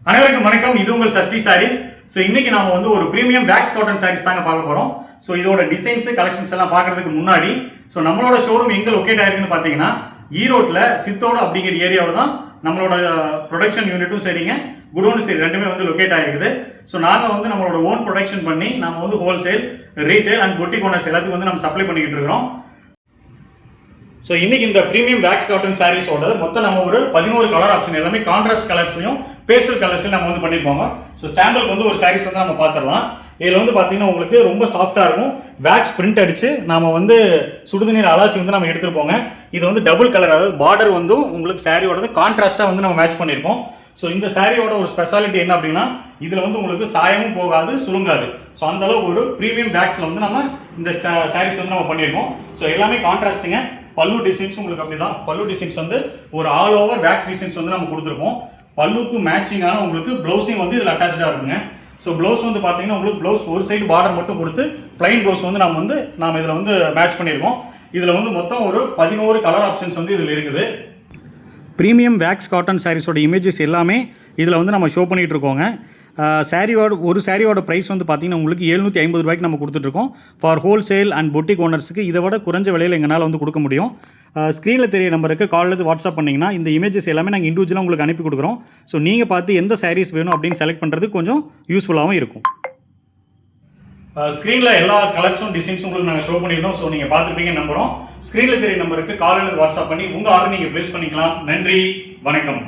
அனைவருக்கும் வணக்கம். இது உங்கள் சஷ்டி சாரீஸ். ஸோ இன்னைக்கு நாம வந்து ஒரு பிரீமியம் வேக்ஸ் காட்டன் சாரீஸ் தாங்க பார்க்க போறோம். ஸோ இதோட டிசைன்ஸ் கலெக்ஷன்ஸ் எல்லாம் பார்க்கறதுக்கு முன்னாடி நம்மளோட ஷோரூம் எங்க லொக்கேட் ஆயிருக்குன்னு பார்த்தீங்கன்னா ஈரோட்ல சித்தோடு அப்படிங்கிற ஏரியாவில் தான் நம்மளோட ப்ரொடக்ஷன் யூனிட்டும் சரிங்க, குடோனும் சரி, ரெண்டுமே வந்து லொக்கேட் ஆயிருக்குது. ஸோ நாங்கள் வந்து நம்மளோட ஓன் ப்ரொடக்ஷன் பண்ணி நம்ம வந்து wholesale, retail and boutique owners எல்லாத்துக்கும் வந்து நம்ம சப்ளை பண்ணிக்கிட்டு இருக்கிறோம். ஸோ இன்னைக்கு இந்த பிரீமியம் வேக்ஸ் காட்டன் சாரீஸோட மொத்தம் நம்ம ஒரு 11 கலர் ஆப்ஷன், எல்லாமே கான்ட்ராஸ்ட் கலர்ஸ்லையும் பேஸ்டல் கலர்ஸ்லையும் நம்ம வந்து பண்ணியிருப்போங்க. ஸோ சாம்பிளுக்கு வந்து ஒரு சாரீஸ் வந்து நம்ம பார்த்துடலாம். இதில் வந்து பார்த்தீங்கன்னா உங்களுக்கு ரொம்ப சாஃப்டாக இருக்கும். வேக்ஸ் பிரிண்ட் அடிச்சு நாம வந்து சுடுதண்ணீர் அலாசி வந்து நம்ம எடுத்துருப்போங்க. இது வந்து டபுள் கலர், அதாவது பார்டர் வந்து உங்களுக்கு சாரியோட கான்ட்ராஸ்டாக வந்து நம்ம மேட்ச் பண்ணியிருப்போம். ஸோ இந்த சாரியோட ஒரு ஸ்பெஷாலிட்டி என்ன அப்படின்னா இதில் வந்து உங்களுக்கு சாயமும் போகாது, சுருங்காது. ஸோ அந்த அளவுக்கு ஒரு ப்ரீமியம் வேக்ஸில் வந்து நம்ம இந்த சாரீஸ் வந்து நம்ம பண்ணியிருக்கோம். ஸோ எல்லாமே கான்ட்ராஸ்ட்டுங்க. பல்லு டிசைன்ஸ் உங்களுக்கு அப்படிதான். பல்லு டிசைன்ஸ் வந்து ஒரு ஆல் ஓவர் வேக்ஸ் டிசைன்ஸ் வந்து நம்ம கொடுத்துருப்போம். பல்லுக்கு மேட்சிங்கான உங்களுக்கு ப்ளவுஸிங் வந்து இதில் அட்டாச்சாக இருக்குங்க. ஸோ ப்ளவுஸ் வந்து பார்த்தீங்கன்னா உங்களுக்கு ப்ளவுஸ் ஒரு சைடு பார்டர் மட்டும் கொடுத்து பிளைன் ப்ளவுஸ் வந்து நாம் இதில் வந்து மேட்ச் பண்ணியிருக்கோம். இதில் வந்து மொத்தம் ஒரு 11 கலர் ஆப்ஷன்ஸ் வந்து இதில் இருக்குது. ப்ரீமியம் வேக்ஸ் காட்டன் சாரீஸோட இமேஜஸ் எல்லாமே இதில் வந்து நம்ம ஷோ பண்ணிகிட்டு இருக்கோங்க. சாரியோட ப்ரைஸ் வந்து பார்த்தீங்கன்னா உங்களுக்கு 750 ரூபாய்க்கு நம்ம கொடுத்துட்ருக்கோம். ஃபார் ஹோல்சேல் அண்ட் பொட்டிக் ஓனர்ஸுக்கு இதை விட குறைஞ்ச விலையில் எங்களால் வந்து கொடுக்க முடியும். ஸ்க்ரீனில் தெரிய நம்பருக்கு காலில் வாட்ஸ்அப் பண்ணிங்கன்னா இந்த இமேஜஸ் எல்லாமே நாங்கள் இண்டிவிஜுவலாக உங்களுக்கு அனுப்பி கொடுக்குறோம். ஸோ நீங்கள் பார்த்து எந்த சாரீஸ் வேணும் அப்படின்னு செலக்ட் பண்ணுறதுக்கு கொஞ்சம் யூஸ்ஃபுல்லாகவும் இருக்கும். ஸ்க்ரீனில் எல்லா கலர்ஸும் டிசைன்ஸும் உங்களுக்கு நாங்கள் ஷோ பண்ணியிருந்தோம். ஸோ நீங்கள் பார்த்துருப்பீங்கன்னு நம்புகிறோம். ஸ்க்ரீனில் தெரிய நம்பருக்கு காலில் வாட்ஸ்அப் பண்ணி உங்கள் ஆர்டர் நீங்கள் ப்ளேஸ் பண்ணிக்கலாம். நன்றி, வணக்கம்.